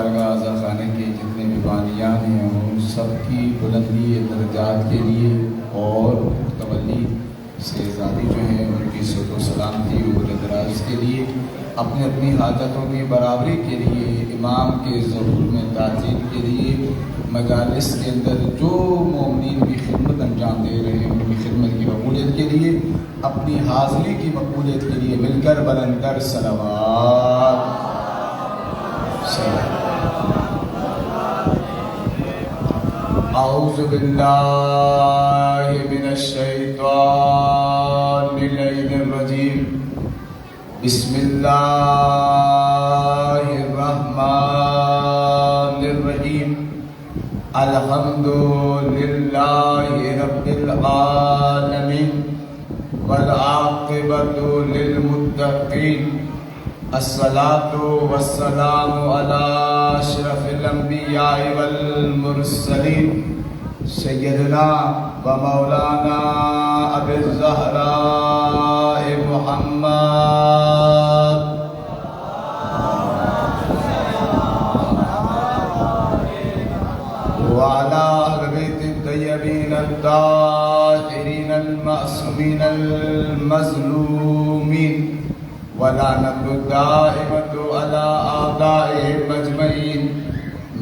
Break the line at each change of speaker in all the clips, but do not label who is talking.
بارگاہ عزا خانے کے جتنے بھی بانیان ہیں ان سب کی بلندی درجات کے لیے اور تولی شہزادی جو ہیں ان کی صحت و سلامتی عمر دراز کے لیے اپنی اپنی حاجتوں کی برابری کے لیے امام کے ظہور میں تعظیم کے لیے مجالس کے اندر جو مومنین کی خدمت انجام دے رہے ہیں ان کی خدمت کی مقبولیت کے لیے اپنی حاضری کی مقبولیت کے لیے مل کر بلند کر صلوات اعوذ باللہ من الشیطان اللعین الرجیم بسم اللہ الرحمن الرحیم الحمد للہ رب العالمین والعاقبۃ للمتقین الصلاة والسلام على اشرف الانبیاء والمرسلین سیدنا و مولانا ابی الزہراء محمد وعلى اہل بیت الطیبین الطاہرین المعصومین المظلومین ولعنت الدائمة على أعدائهم أجمعين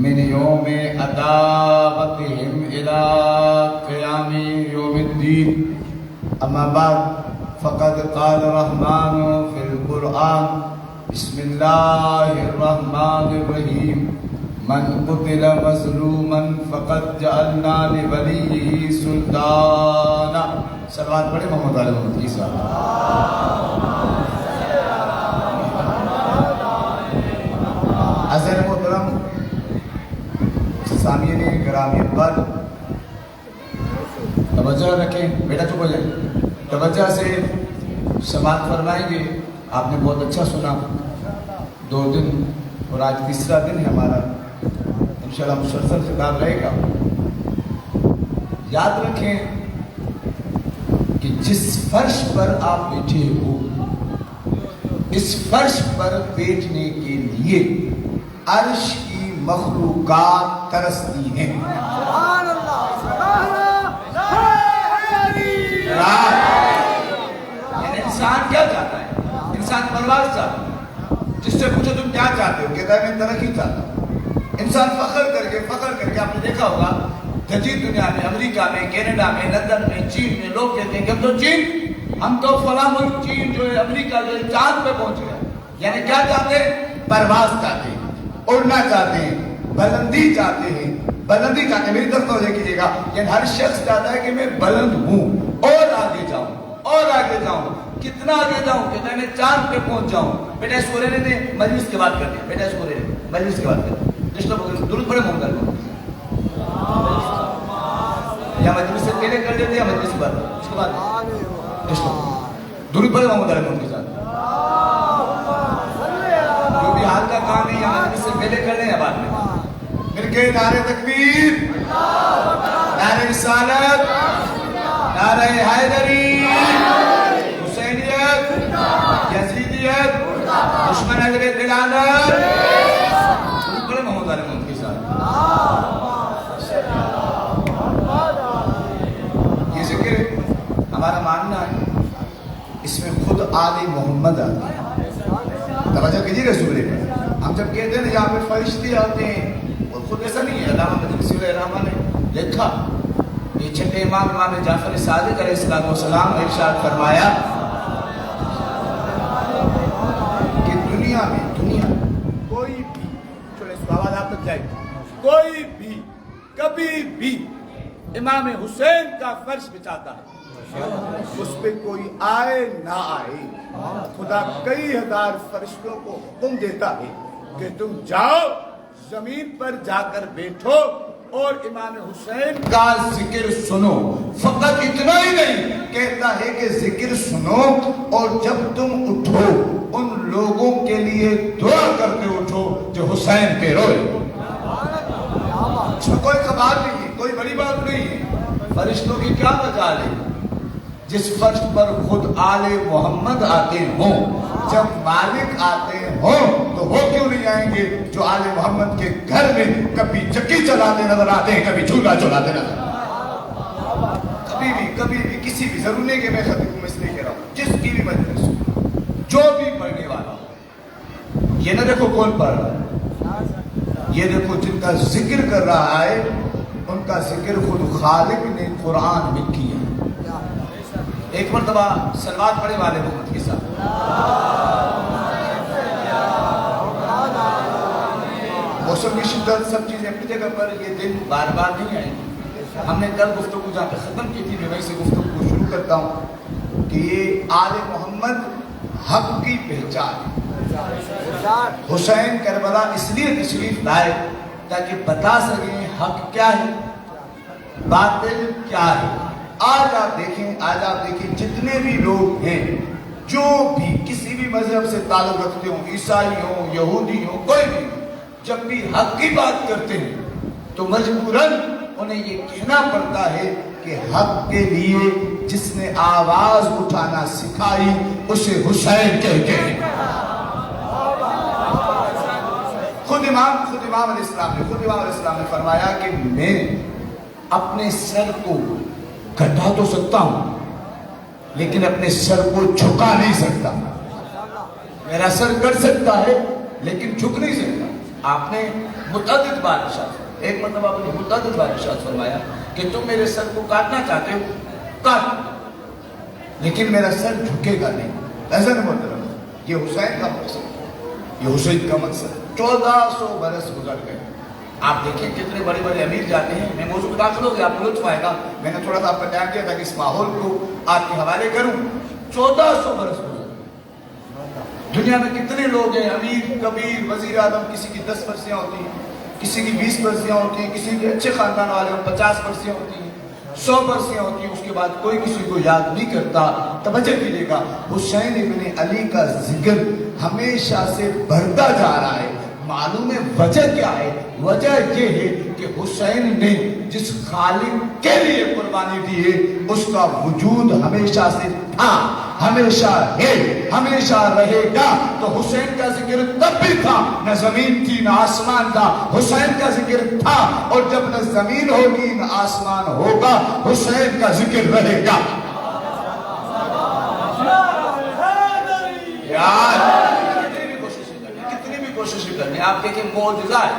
من يوم عداوتهم إلى قيام يوم الدين أما بعد فقد قال الرحمن في القرآن بسم الله الرحمن الرحيم من قتل مظلوما فقد جعلنا لوليه سلطانا صلوات پڑھیں محمد علیہ محمد کی صاحب حضر محترم سامعین گرامی پر توجہ رکھیں، بیٹا چپ ہو جائیں، توجہ سے سماعت فرمائیں گے۔ آپ نے بہت اچھا سنا، 2 دن اور آج تیسرا دن ہے ہمارا، انشاءاللہ مسلسل خطاب رہے گا۔ یاد رکھیں کہ جس فرش پر آپ بیٹھے ہو اس فرش پر بیٹھنے کے لیے عرش کی مخلوقات ترستی ہیں۔ سبحان اللہ، سبحان اللہ، یعنی انسان کیا چاہتا ہے؟ انسان پرواز چاہتا ہے۔ جس سے پوچھو تم کیا چاہتے ہو، کہتا ہے میں ترقی چاہتا ہوں۔ انسان فخر کر کے آپ نے دیکھا ہوگا جدید دنیا میں، امریکہ میں، کینیڈا میں، لندن میں، چین میں لوگ کہتے ہیں کہ ہم تو چین، ہم تو فلاں ملک چین جو ہے، امریکہ جو ہے چاند پہ پہنچ گیا۔ یعنی کیا چاہتے ہیں؟ پرواز چاہتے ہیں، اڑنا چاہتے ہیں، بلندی چاہتے ہیں، بلندی چاہتے ہیں۔ میری طرف توجہ کیجیے گا، یعنی ہر شخص چاہتا ہے کہ میں بلند ہوں اور آگے جاؤں اور آگے جاؤں۔ کتنا آگے جاؤں؟ کہتا ہے میں چاند پہ پہنچ جاؤں۔ بیٹا اس کو رہنے دیں، مجلس کے بعد کرتے ہیں۔ بیٹا اس کو رہنے دیں، مجلس کے بعد کرتے ہیں۔ درود پڑھے محمد علیہ محمد، یا مجلس سے پہلے کر دیتے یا مجلس کے بعد، اس کے بعد درود پڑھے محمد علیہ محمد کے ساتھ۔ جو بھی حال کا کام ہے یا مجلس سے پہلے کر دیں یا بعد میں۔ مل کے نعرہ تکبیر، نعرہ رسالت، نعرہ حیدری، حسینیت، یزیدیت، دشمن اہل بیت لعنت، درود پڑھے محمد علیہ محمد کے ساتھ۔ یہ ذکر ہمارا ماننا ہے، اس میں خود آل محمد آتے ہیں۔ توجہ کیجیے گا سورے پر، ہم جب کہتے ہیں یہاں پہ فرشتے آتے ہیں، اور خود ایسا نہیں ہے، علامہ مجلسی الرحمہ نے لکھا، یہ چھٹے امام جعفر صادق علیہ السلام نے ارشاد فرمایا کہ دنیا میں کوئی بھی، چلو اس کو آواز آپ تک جائے، کوئی بھی کبھی بھی امام حسین کا فرش بچاتا ہے، اس پہ کوئی آئے نہ آئے، خدا کئی ہزار فرشتوں کو حکم دیتا ہے کہ تم جاؤ زمین پر جا کر بیٹھو اور امام حسین کا ذکر سنو۔ فقط اتنا ہی نہیں، کہتا ہے کہ ذکر سنو اور جب تم اٹھو ان لوگوں کے لیے دعا کرتے اٹھو جو حسین پہ روئے۔ اس میں کوئی کمال نہیں ہے، کوئی بڑی بات نہیں ہے، فرشتوں کی کیا مجال ہے۔ جس فرش پر خود آل محمد آتے ہوں، جب مالک آتے ہوں تو وہ کیوں نہیں آئیں گے جو آل محمد کے گھر میں کبھی چکی چلاتے نظر آتے ہیں، کبھی جھولا چلاتے نظر آتے ہیں؟ کبھی بھی کسی بھی، ضرور نہیں کہ میں خطیب ہوں اس لیے کہہ رہا ہوں، جس کی بھی مجلس ہو، جو بھی پڑھنے والا ہو، یہ نہ دیکھو کون پڑھ رہا ہے، یہ دیکھو جن کا ذکر کر رہا ہے ان کا ذکر خود خالق نے قرآن میں کیا۔ ایک مرتبہ صلوات پڑھے والے محمد کے ساتھ موسم کی شدت سب چیزیں اپنی جگہ پر، یہ دن بار بار نہیں آئیں گے۔ ہم نے کل گفتگو جہاں پہ ختم کی تھی، میں وہیں سے گفتگو کو شروع کرتا ہوں کہ یہ آل محمد حق کی پہچان ہے۔ حسین کربلا اس لیے تشریف لائے تاکہ بتا سکیں حق کیا ہے، باطل کیا ہے۔ آج آپ دیکھیں جتنے بھی لوگ ہیں جو بھی کسی بھی مذہب سے تعلق رکھتے ہوں، عیسائی ہوں، یہودی ہوں، کوئی بھی، جب بھی حق کی بات کرتے ہیں تو مجبوراً انہیں یہ کہنا پڑتا ہے کہ حق کے لیے جس نے آواز اٹھانا سکھائی اسے حسین کہتے ہیں۔ خود امام علیہ السلام نے فرمایا کہ میں اپنے سر کو گھٹا تو سکتا ہوں لیکن اپنے سر کو جھکا نہیں سکتا۔ میرا سر کٹ سکتا ہے لیکن جھک نہیں سکتا۔ آپ نے متعدد بار ارشاد، ایک مرتبہ آپ نے متعدد بار ارشاد فرمایا کہ تم میرے سر کو کاٹنا چاہتے ہو کاٹ، لیکن میرا سر جھکے گا نہیں۔ ایسا نہیں مطلب یہ حسین کا مقصد، یہ حسین کا مقصد۔ 1400 برس گزر گئے، آپ دیکھیں کتنے بڑے بڑے امیر جاتے ہیں۔ میں موضوع پہ داخل ہو گیا، آپ کو لطف آئے گا، میں نے تھوڑا سا آپ کا ٹائم دیا تھا کہ اس ماحول کو آپ کے حوالے کروں۔ 1400 برس گزر، دنیا میں کتنے لوگ ہیں امیر کبیر وزیر اعظم، کسی کی 10 برسیاں ہوتی ہیں، کسی کی 20 برسیاں ہوتی ہیں، کسی کے اچھے خاندان والے 50 برسیاں ہوتی ہیں، 100 برسیاں ہوتی ہیں، اس کے بعد کوئی کسی کو یاد نہیں کرتا۔ توجہ کیجیے گا، حسین ابن علی کا ذکر ہمیشہ سے بڑھتا جا رہا ہے۔ معلوم ہے وجہ کیا ہے؟ وجہ یہ ہے کہ حسین نے جس خالق کے لیے قربانی دی ہے اس کا وجود ہمیشہ سے تھا، ہمیشہ ہے، ہمیشہ رہے گا۔ تو حسین کا ذکر تب بھی تھا، نہ زمین تھی نہ آسمان تھا، حسین کا ذکر تھا، اور جب نہ زمین ہوگی نہ آسمان ہوگا حسین کا ذکر رہے گا۔ یار کوشش کرنی، آپ دیکھیں معجزہ ہے،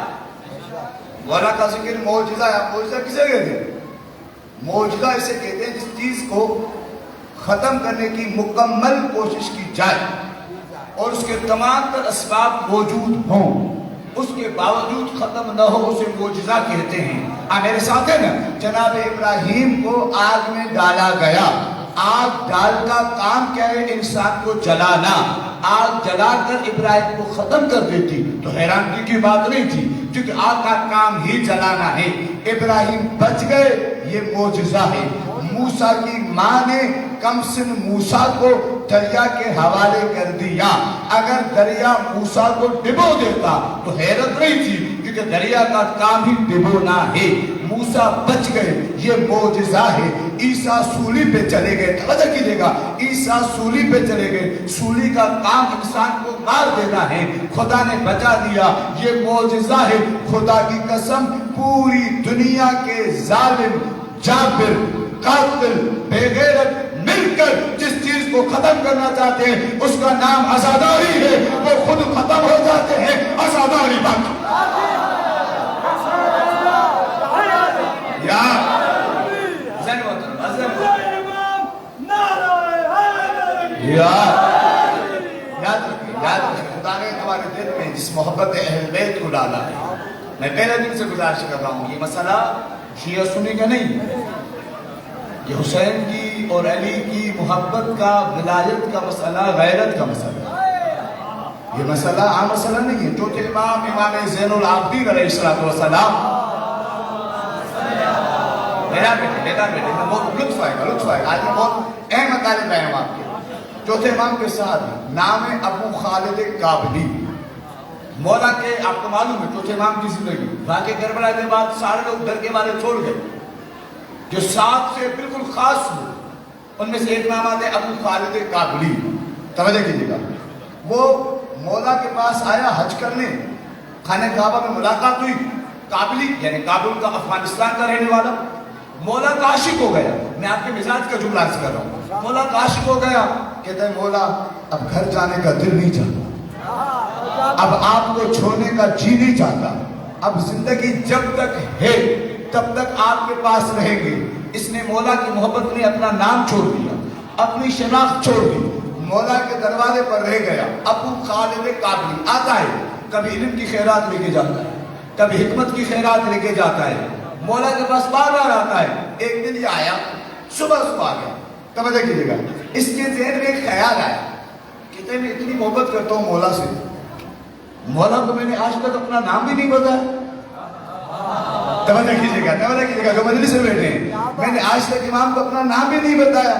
مولا کا ذکر معجزہ ہے۔ آپ معجزہ کسے کہتے ہیں؟ معجزہ اسے کہتے ہیں جس چیز کو ختم کرنے کی مکمل کوشش کی جائے اور اس کے تمام تر اسباب موجود ہوں، اس کے باوجود ختم نہ ہو، اسے معجزہ کہتے ہیں۔ آپ میرے ساتھ ہیں نا؟ جناب ابراہیم کو آگ میں ڈالا گیا، آگ ڈال کا کام کیا ہے؟ انسان کو جلانا۔ آگ جلا کر ابراہیم کو ختم کر دیتی تو حیرانگی کی بات نہیں تھی، کیونکہ آگ کا کام ہی جلانا ہے۔ ابراہیم بچ گئے، یہ معجزہ ہے۔ موسیٰ کی ماں نے کم سن موسیٰ کو دریا کے حوالے کر دیا، اگر دریا موسیٰ کو ڈبو دیتا تو حیرت نہیں تھی، کیونکہ دریا کا کام ہی ڈبونا ہے۔ موسیٰ بچ گئے، یہ معجزہ ہے۔ عیسیٰ سولی پہ چلے گئے، توجہ کیجئے گا، عیسیٰ سولی پہ چلے گئے، سولی کا کام انسان کو مار دینا ہے، خدا نے بچا دیا، یہ معجزہ ہے۔ خدا کی قسم پوری دنیا کے ظالم، جابر، قاتل، بے غیرت مل کر جس چیز کو ختم کرنا چاہتے ہیں اس کا نام عزاداری ہے، وہ خود ختم ہو جاتے ہیں، عزاداری باقی۔ یاد رکھیں خدا نے ہمارے دل میں جس محبت اہل بیت کو ڈالا ہے۔ میں پہلے دن سے گزارش کر رہا ہوں، یہ مسئلہ شیعہ سنی کا نہیں، یہ حسین کی اور علی کی محبت کا، ولایت کا مسئلہ، غیرت کا مسئلہ۔ یہ مسئلہ عام مسئلہ نہیں ہے۔ چوتھے امام زین العابدین علیہ السلام، میرا بیٹے بہت لطف آئے گا، آج میں بہت اہم مطالب آئے ہوں آپ کے۔ چوتھے امام کے ساتھ نام ہے ابو خالد کابلی۔ مولا کے آپ کو معلوم ہے چوتھے امام کی زندگی، واقعہ کربلا کے بعد سارے لوگ ڈر کے مارے چھوڑ گئے۔ جو ساتھ سے بالکل خاص ہو ان میں سے ایک نام آتا ہے ابو خالد کابلی. توجہ کیجیے گا. وہ مولا کے پاس آیا حج کرنے, خانہ کعبہ میں ملاقات ہوئی. کابلی یعنی کابل کا, افغانستان کا رہنے والا, مولا کا عاشق ہو گیا. میں آپ کے مزاج کا جملہ عرض کر رہا ہوں. مولا کا عاشق ہو گیا. کہتا ہے مولا اب گھر جانے کا دل نہیں چاہتا, اب آپ کو چھوڑنے کا جی نہیں چاہتا, اب زندگی جب تک ہے تب تک آپ کے پاس رہیں گے. اس نے مولا کی محبت میں اپنا نام چھوڑ دیا, اپنی شناخت چھوڑ دی, مولا کے دروازے پر رہ گیا. ابو خالد کابلی آتا ہے, کبھی علم کی خیرات لے کے جاتا ہے, کبھی حکمت کی خیرات لے کے جاتا ہے. مولا کے پاس بار بار آتا ہے. ایک دن یہ آیا, صبح آ گیا. توجہ کیجیے گا. اس کے ذہن میں ایک خیال آیا, کہتے میں اتنی محبت کرتا ہوں مولا سے, مولا کو میں نے آج تک اپنا نام بھی نہیں بتایا. توجہ کیجیے گا, توجہ کیجیے گا, جو مجلس میں بیٹھے ہیں, میں نے آج تک امام کو اپنا نام بھی نہیں بتایا.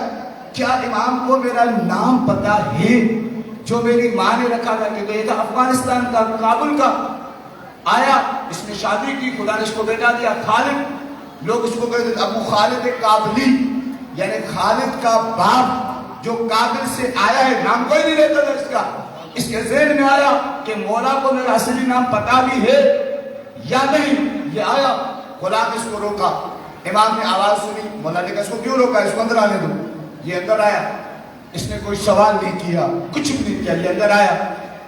کیا امام کو میرا نام پتا ہے جو میری ماں نے رکھا تھا؟ کیونکہ یہ تھا افغانستان کا, کابل کا. آیا, اس نے شادی کی, خدا نے اس کو بیٹا دیا خالد. لوگ اس کو کہتے ابو خالد کابلی یعنی خالد کا باپ جو کابل سے آیا ہے. نام کوئی نہیں لیتا تھا اس کا. اس کے ذہن میں آیا کہ مولا کو میرا اصلی نام پتا بھی ہے یا نہیں. یہ آیا, غلام اس کو روکا. امام نے آواز سنی, مولا نے کہا اس کو کیوں روکا, اس کو اندر آنے دو. یہ اندر آیا, اس نے کوئی سوال نہیں کیا, کچھ بھی نہیں کیا. یہ اندر آیا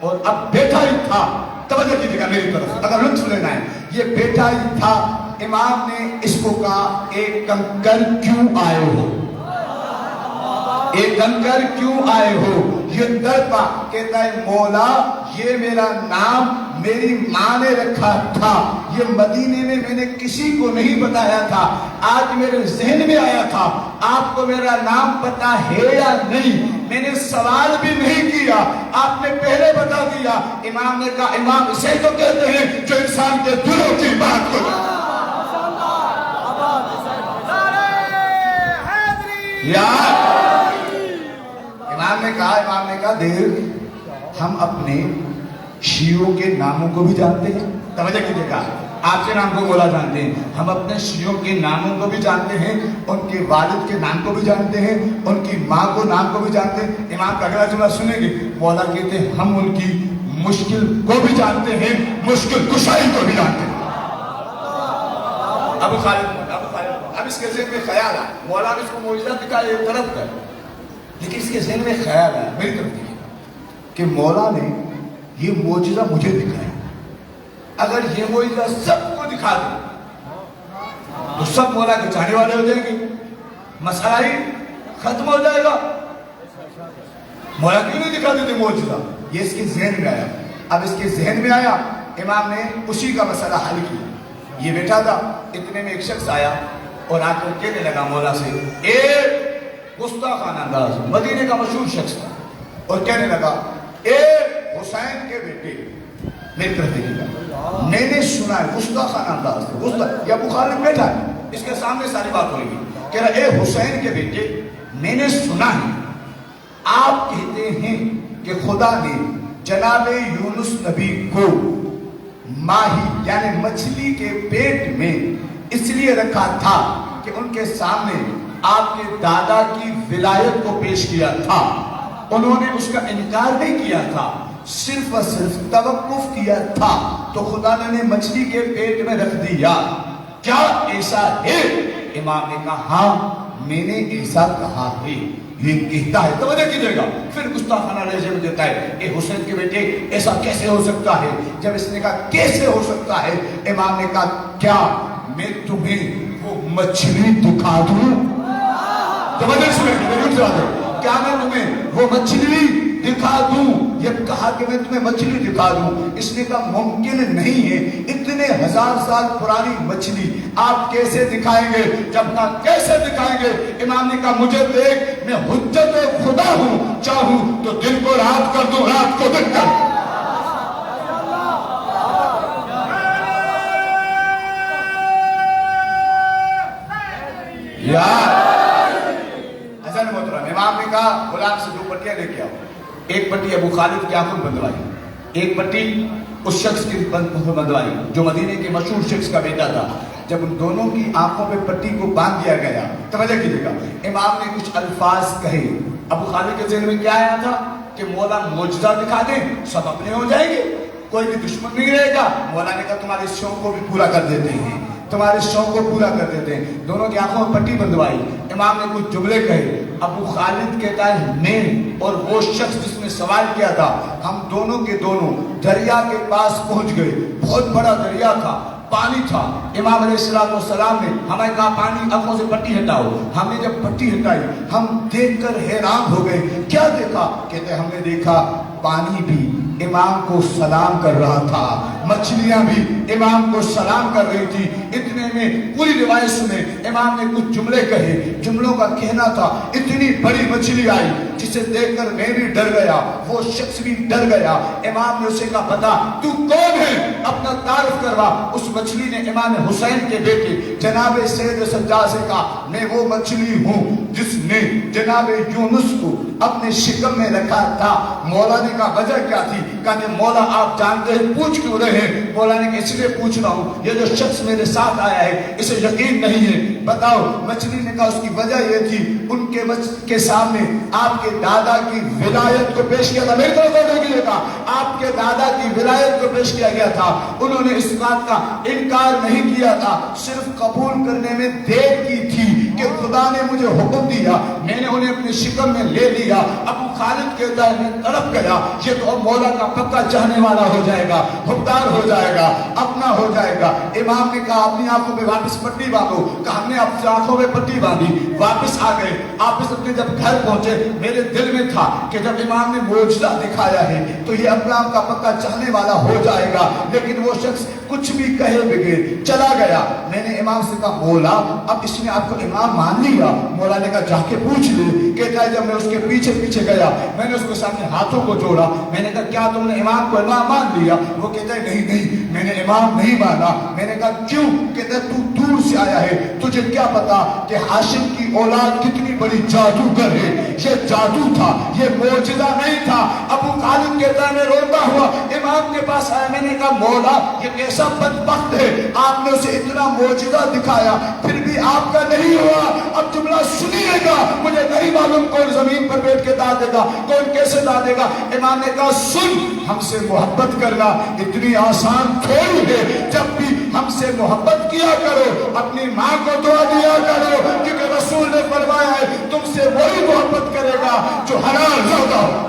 اور اب بیٹھا ہی تھا. توجہ کیجیے گا میری طرف, اگر لطف لینا ہے. یہ بیٹھا ہی تھا. امام نے اس کو کہا ایک کنکر کیوں آئے ہو, ایک کنکر کیوں آئے ہو. یہ ڈر پا, کہتا ہے مولا یہ میرا نام میری ماں نے رکھا تھا, یہ مدینے میں نے کسی کو نہیں بتایا تھا. آج میرے ذہن میں آیا تھا آپ کو میرا نام پتا ہے یا نہیں. میں نے سوال بھی نہیں کیا, آپ نے پہلے بتا دیا. امام نے کہا امام اسے تو کہتے ہیں جو انسان کے دلوں کی بات کو امام نے کہا دیکھ ہم اپنے شیعوں کے ناموں کو بھی جانتے ہیں. توجہ کیجیے گا, آپ کے نام کو مولا جانتے ہیں, ہم اپنے شیعوں کے ناموں کو بھی جانتے ہیں, ان کے والد کے نام کو بھی جانتے ہیں, ان کی ماں کو نام کو بھی جانتے ہیں. امام کا اگلا جملہ سنیں گے, مولا کہتے ہیں ہم ان کی مشکل کو بھی جانتے ہیں, مشکل کشائی کو بھی جانتے ہیں. ابو خالد اب اس کے ذہن میں خیال ہے, مولا نے اس کو معجزہ دکھایا ایک طرف کا, لیکن اس کے ذہن میں خیال ہے میری طرف دیکھیے کہ مولا نے یہ معجزہ مجھے دکھایا. اگر یہ معجزہ سب کو دکھا دے تو سب مولا کے چاہنے والے ہو جائیں گے, مسئلہ ہی ختم ہو جائے گا. مولا کیوں نہیں دکھا دیتے معجزہ؟ یہ اس کے ذہن میں آیا. اب اس کے ذہن میں آیا, امام نے اسی کا مسئلہ حل کیا. یہ بیٹھا تھا, اتنے میں ایک شخص آیا اور آ کر کہنے لگا مولا سے, ایک گستاخانہ انداز, مدینے کا مشہور شخص تھا, اور کہنے لگا اے حسین کے بیٹے, میری طرف دیکھیں گا, میں نے سنا ہے گستاخانہ انداز. یا بخاری بیٹھا ہے, اس کے سامنے ساری بات ہوئی, کہہ رہا اے حسین کے بیٹے میں نے سنا ہے آپ کہتے ہیں کہ خدا نے جناب یونس نبی کو ماہی یعنی مچھلی کے پیٹ میں اس لیے رکھا تھا کہ ان کے سامنے آپ کے دادا کی ولایت کو پیش کیا تھا. انہوں نے اس کا انکار نہیں کیا تھا, صرف اور صرف توقف کیا تھا, تو خدا نے مچھلی کے پیٹ میں رکھ دیا. کیا ایسا ہے؟ امام نے کہا ہاں میں نے ایسا کہا ہے. یہ کہتا ہے, توجہ کیجیے گا, پھر گستاخانہ لہجے میں دیتا ہے اے حسین کے بیٹے ایسا کیسے ہو سکتا ہے؟ جب اس نے کہا کیسے ہو سکتا ہے, امام نے کہا کیا میں تمہیں وہ مچھلی دکھا دوں؟ توجہ سنیں, کیا میں تمہیں وہ مچھلی دکھا دوں؟ یہ کہا کہ میں تمہیں مچھلی دکھا دوں. اس نے کہا ممکن نہیں ہے, اتنے 1000 سال پرانی مچھلی آپ کیسے دکھائیں گے؟ جب کہا کیسے دکھائیں گے, امام نے کہا مجھے دیکھ, میں حجت خدا ہوں, چاہوں تو دن کو رات کر دوں, رات کو دن کر. امام نے کہا غلام سے 2 پٹیاں لے کے آؤ. ایک پٹی ابو خالد کی آنکھوں بندوائی, ایک پٹی اس شخص کی بندوائی جو مدینے کے مشہور شخص کا بیٹا تھا. جب ان دونوں کی آنکھوں پہ پٹی کو باندھ دیا گیا، توجہ کیجیے گا، امام نے کچھ الفاظ کہے، ابو خالد کے ذہن میں کیا آیا تھا کہ مولا معجزہ دکھا دیں سب اپنے ہو جائیں گے، کوئی بھی دشمن نہیں رہے گا۔ مولا نے کہا تمہارے شوق کو بھی پورا کر دیتے ہیں، تمہارے شوق کو پورا کر دیتے ہیں۔ دونوں کی آنکھوں میں پٹی بندھوائی، امام نے کچھ جملے کہے، ابو خالد کہتا ہے میں اور وہ شخص جس نے سوال کیا تھا، ہم دونوں کے دونوں دریا کے پاس پہنچ گئے، بہت بڑا دریا تھا، پانی تھا۔ امام علیہ السلام نے ہمیں کہا پانی آنکھوں سے پٹی ہٹاؤ، ہم نے جب پٹی ہٹائی ہم دیکھ کر حیران ہو گئے، کیا دیکھا؟ کہتے ہم نے دیکھا پانی بھی امام کو سلام کر رہا تھا، مچھلیاں بھی امام کو سلام کر رہی تھی۔ اتنے میں پوری روایت سنے، امام نے کچھ جملے کہے، جملوں کا کہنا تھا اتنی بڑی مچھلی آئی جسے دیکھ کر میں بھی ڈر گیا، وہ شخص بھی ڈر گیا۔ امام نے اسے کہا بتا تو کون ہے، اپنا تعارف کروا۔ اس مچھلی نے امام حسین کے بیٹے جناب سید سجاد سے کہا میں وہ مچھلی ہوں جس نے جناب یونس کو اپنے شکم میں رکھا تھا۔ مولا نے کہا وجہ کیا تھی؟ کہا کہ مولا آپ جانتے ہیں پوچھ کیوں رہے ہیں؟ مولا نے کہا اس لیے پوچھ رہا ہوں، یہ جو شخص میرے ساتھ آیا ہے اسے یقین نہیں ہے، بتاؤ۔ مچھلی نے کہا اس کی وجہ یہ تھی ان کے سامنے آپ کے دادا کی ولایت کو پیش کیا تھا، میری طرف دیکھیے گا، آپ کے دادا کی ولایت کو پیش کیا گیا تھا۔ انہوں نے اس بات کا انکار نہیں کیا تھا، صرف قبول کرنے میں دیر کی تھی کہ خدا نے مجھے حکم دیا، میں نے انہیں اپنے شکم میں لے لیا۔ ابو خالد کہتا ہے میں تڑپ گیا، یہ تو اب مولا کا پکا چاہنے والا ہو جائے گا، حقدار ہو جائے گا، اپنا ہو جائے گا۔ امام نے کہا اپنی آنکھوں پہ واپس پٹی باندھو، کہا ہم نے اپنی آنکھوں پہ پٹی باندھی، واپس آ گئے۔ آپس اپنے جب گھر پہنچے میرے دل میں تھا کہ جب امام نے معجزہ دکھایا ہے تو یہ اپنا آپ کا پکا چاہنے والا ہو جائے گا، لیکن وہ شخص کچھ بھی کہے بغیر چلا گیا۔ میں نے امام سے کہا مولا اب اس نے آپ کو امام مان لیا؟ مولا نے کہا جا کے پوچھ لے۔ کہتا ہے جب میں اس کے پیچھے پیچھے گیا میں نے اس کو سامنے ہاتھوں کو جوڑا، میں نے کہا کیا تم نے امام کو امام مان لیا؟ وہ کہتا ہے نہیں نہیں میں نے امام نہیں مانا۔ میں نے کہا کیوں؟ کہتا ہے تو دور سے آیا ہے، تجھے کیا پتا کہ ہاشم کی اولاد کتنی بڑی جادوگر ہے؟ یہ جادو تھا، یہ معجزہ نہیں تھا۔ ابو خالد کہتا ہے میں روتا ہوا امام کے پاس آیا، میں نے کہا مولا یہ کیسا بدبخت ہے، آپ نے اسے اتنا معجزہ دکھایا پھر بھی آپ کا نہیں ہوا۔ اب جملہ سنیے گا، مجھے نہیں معلوم کون زمین پر بیٹھ کے داد دے گا، کون کیسے داد دے گا۔ امام نے کہا سن، ہم سے محبت کرنا اتنی آسان تھوڑی ہے، جب بھی ہم سے محبت کیا کرو اپنی ماں کو دعا دیا کرو، کیونکہ رسول نے فرمایا ہے تم سے وہی محبت کرے گا جو حلال زادہ ہو۔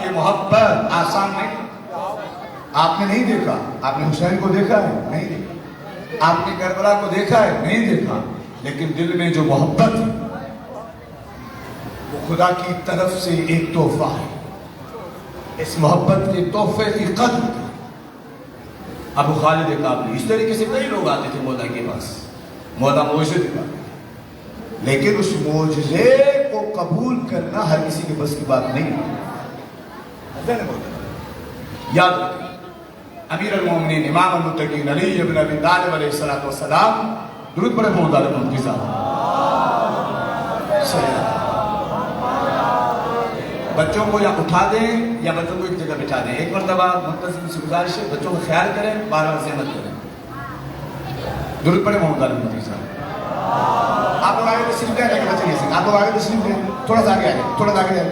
یہ محبت آسان نہیں، آپ نے نہیں دیکھا، آپ نے حسین کو دیکھا ہے نہیں دیکھا، آپ نے کربلا کو دیکھا ہے نہیں دیکھا، لیکن دل میں جو محبت ہے وہ خدا کی طرف سے ایک تحفہ ہے۔ اس محبت کے تحفے کی قدر ابو خالد کابلی، اس طریقے سے کئی لوگ آتے تھے مولا کے پاس، مولا معجزے دکھاتے، لیکن اس معجزے کو قبول کرنا ہر کسی کے بس کی بات نہیں ہے۔ یاد رکھیں امیر المومنین امام المتقین علی ابن ابی طالب علیہ السلام، درود پڑھے محمد علی مفتی صاحب۔ بچوں کو یا اٹھا دیں یا بچوں کو ایک جگہ بٹھا دیں، ایک مرتبہ منتظم سے گزارش ہے بچوں کا خیال کریں، بار بار زحمت کریں۔ درود پڑھے محمد علی مفتی صاحب۔ آپ لوگ آگے تشریف لیں، لیکن بچے نہیں سکتے، آپ لوگ آگے تشریف لیں، تھوڑا سا آگے آگے، تھوڑا سا آگے آگے،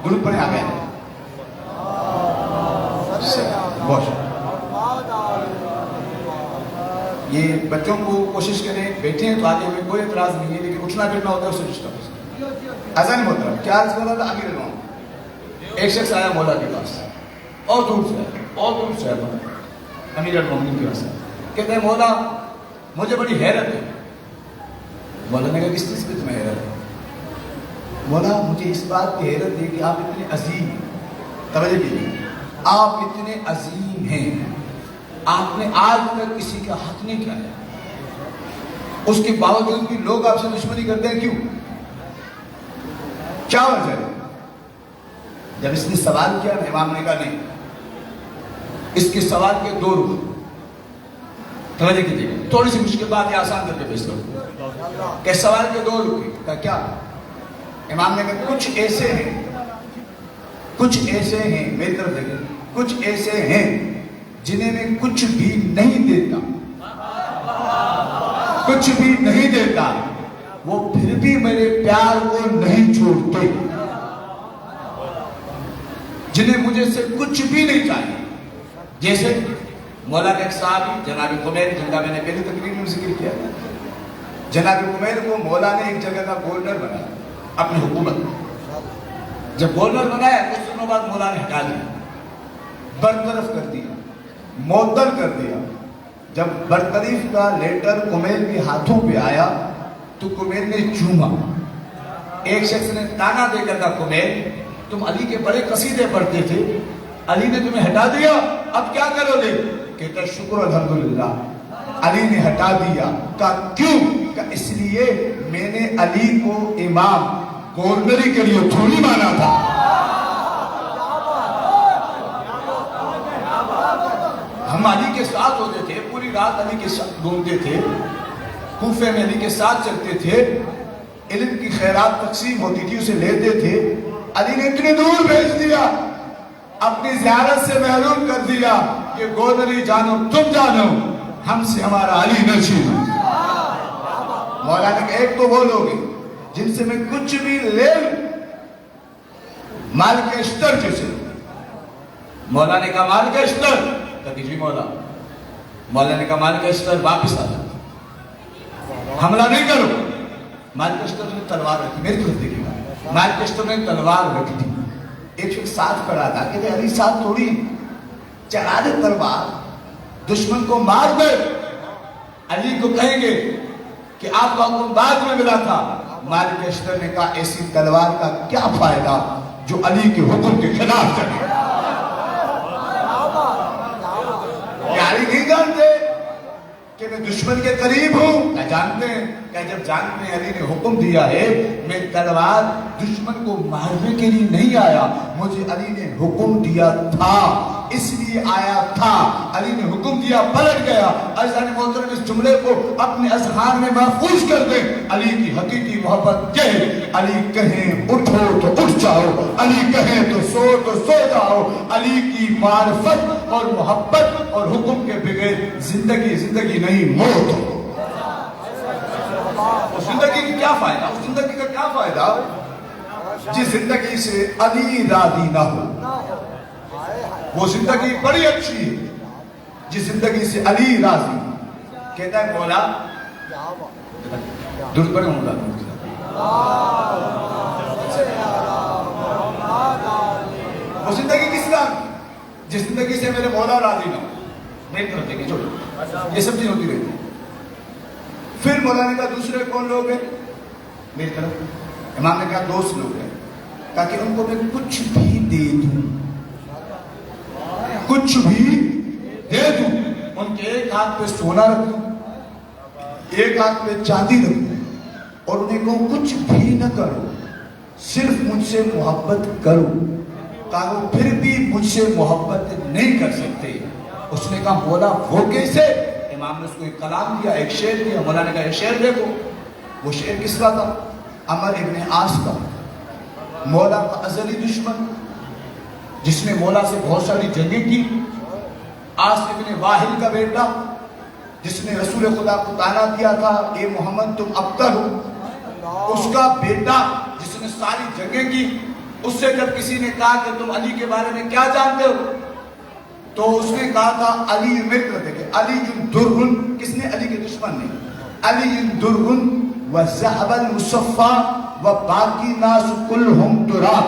درود پڑھیں آگے آگے۔ یہ بچوں کو کوشش کریں بیٹھے ہیں تو آگے میں کوئی اعتراض نہیں ہے، لیکن اٹھنا بیٹھنا ہوتا ہے اسے ڈسٹرب۔ ایسا نہیں ہوتا کیا عرض کر رہا تھا امیر المومنین، ایک شخص آیا مولا کے پاس اور دور سے آیا، اور دور سے آیا امیر المومنین کے پاس، کہتے ہیں مولا مجھے بڑی حیرت ہے۔ مولا نے کہا کس چیز کی تمہیں حیرت ہے؟ مولا مجھے اس بات کی حیرت ہے کہ آپ اتنے عظیم ہیں، توجہ کیجیے، آپ اتنے عظیم ہیں، آپ نے آج تک کسی کا حق نہیں کھایا، اس کے باوجود بھی لوگ آپ سے دشمنی کرتے ہیں، کیوں؟ کیا وجہ ہے؟ جب اس نے سوال کیا امام نے کہا نہیں، اس کے سوال کے دو رخ، توجہ کیجیے، تھوڑی سی مشکل بات ہے آسان کر کے پیش کرو کہ سوال کے دو رخ، کہا کیا؟ امام نے کہا کچھ ایسے ہیں کچھ ایسے ہیں، میری طرف دیکھیں، کچھ ایسے ہیں جنہیں میں کچھ بھی نہیں دیتا، کچھ بھی نہیں دیتا، وہ پھر بھی میرے پیار کو نہیں چھوڑتے، جنہیں مجھے سے کچھ بھی نہیں چاہیے. جیسے مولانا ایک صحابی جناب قمیل، جن کا میں نے پہلی تقریر میں ذکر کیا، جناب قمیل کو مولا نے ایک جگہ کا گورنر بنایا اپنی حکومت. جب گورنر بنایا کچھ دنوں بعد مولا نے ہٹا دیا، برطرف کر دیا، معطل کر دیا. جب برطرف کا لیٹر قمیل کے ہاتھوں پہ آیا تو قمیل نے چوما. ایک شخص نے تانا دے کر کہا قمیل تم علی کے بڑے قصیدے پڑھتے تھے، علی نے تمہیں ہٹا دیا، اب کیا کرو گے؟ کہتا شکر الحمدللہ علی نے ہٹا دیا. کہا کیوں؟ کہا اس لیے میں نے علی کو امام گورنری کے لیے تھوڑی مانا تھا. ہم علی کے ساتھ ہوتے تھے، پوری رات علی کے ساتھ گھومتے تھے، کوفے میں علی کے ساتھ چلتے تھے، علم کی خیرات تقسیم ہوتی تھی اسے لیتے تھے. علی نے اتنے دور بھیج دیا، اپنی زیارت سے محروم کر دیا کہ گورنری جانو تم جانو، ہم سے ہمارا علی نہ چھینو. مولانا کہ ایک تو وہ لوگ ہیں جن سے میں کچھ بھی لے لوں، مال کے اشتر جیسے. مولانا نے کہا مال کے اشتر، کہا جی مولا. مولانا نے کہا مال کے اشتر واپس آ جاتا، حملہ نہیں کرو. مال کے اشتر نے تلوار رکھی، میری طرف دیکھیں گا، مال کے اشتر نے تلوار رکھی تھی. ایک شخص ساتھ کھڑا تھا کہ علی ساتھ تھوڑی چلا دے تلوار، دشمن کو مار دے. علی کو کہیں گے کہ آپ کا حکم بعد میں ملا تھا. مالک اشتر نے کہا ایسی تلوار کا کیا فائدہ جو علی کے حکم کے خلاف چلے. کیا علی نہیں جانتے کہ میں دشمن کے قریب ہوں؟ کیا جانتے ہیں؟ کہ جب جانتے ہیں علی نے حکم دیا ہے، میں تلوار دشمن کو مارنے کے لیے نہیں آیا، مجھے علی نے حکم دیا تھا اس لیے آیا تھا. علی نے حکم دیا پلٹ گیا. عزیزان محترم اس جملے کو اپنے اذہان میں محفوظ کر دیں. علی کی حقیقی محبت یہ ہے، علی کہیں اٹھو تو اٹھ جاؤ، علی کہیں تو سو جاؤ. علی کی معرفت اور محبت اور حکم کے بغیر زندگی نہیں، موت. اس زندگی کی کیا فائدہ؟ اس زندگی کا کیا فائدہ جس زندگی سے علی راضی نہ ہو؟ وہ زندگی بڑی اچھی ہے جس زندگی سے علی راضی. کہتا ہے مولا درود پڑھیں مولا. وہ زندگی کس کا جس زندگی سے میرے مولا راضی نہ ہو؟ میری طرف دیکھیں چھوڑو، یہ سب چیز ہوتی رہتی ہے. پھر مولا نے کہا دوسرے کون لوگ ہیں؟ میری طرف امام نے کہا دوست لوگ ہیں تاکہ ان کو میں کچھ بھی دے دوں، کچھ بھی دے دوں. ان کے ایک ہاتھ پہ سونا رکھ دوں، ایک ہاتھ پہ چاندی رکھ دوں، اور انہیں کہوں کچھ بھی نہ کرو، صرف مجھ سے محبت کرو. کہا وہ پھر بھی مجھ سے محبت نہیں کر سکتے. اس نے کہا مولا وہ کیسے؟ امام نے اس کو ایک کلام دیا، ایک شعر دیا. مولا نے کہا یہ شعر دیکھو. وہ شعر کس کا تھا؟ عمر ابن عاص کا، مولا کا ازلی دشمن جس نے مولا سے بہت ساری جنگیں کی. عاص ابن واحد کا بیٹا جس نے رسول خدا کو طعنہ دیا تھا اے محمد تم ابتر ہو، اس کا بیٹا جس نے ساری جنگیں کی. اس سے جب کسی نے کہا کہ تم علی کے بارے میں کیا جانتے ہو تو اس نے کہا تھا علی مکر دیکھے علی درن. کس نے؟ علی کے دشمن نے. علی درن وذهب المصفى وباقی الناس كلهم تراب.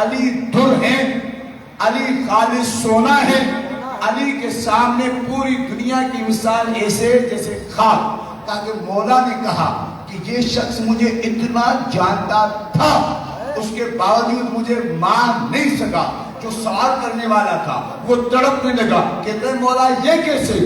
علی در ہیں، علی خالص سونا ہے. علی کے سامنے پوری دنیا کی مثال ایسے جیسے خاک. تاکہ مولا نے کہا کہ یہ شخص مجھے اتنا جانتا تھا، اس کے باوجود مجھے مان نہیں سکا. جو سوال کرنے والا تھا وہ تڑپنے لگا. کہتے ہیں مولا یہ کیسے؟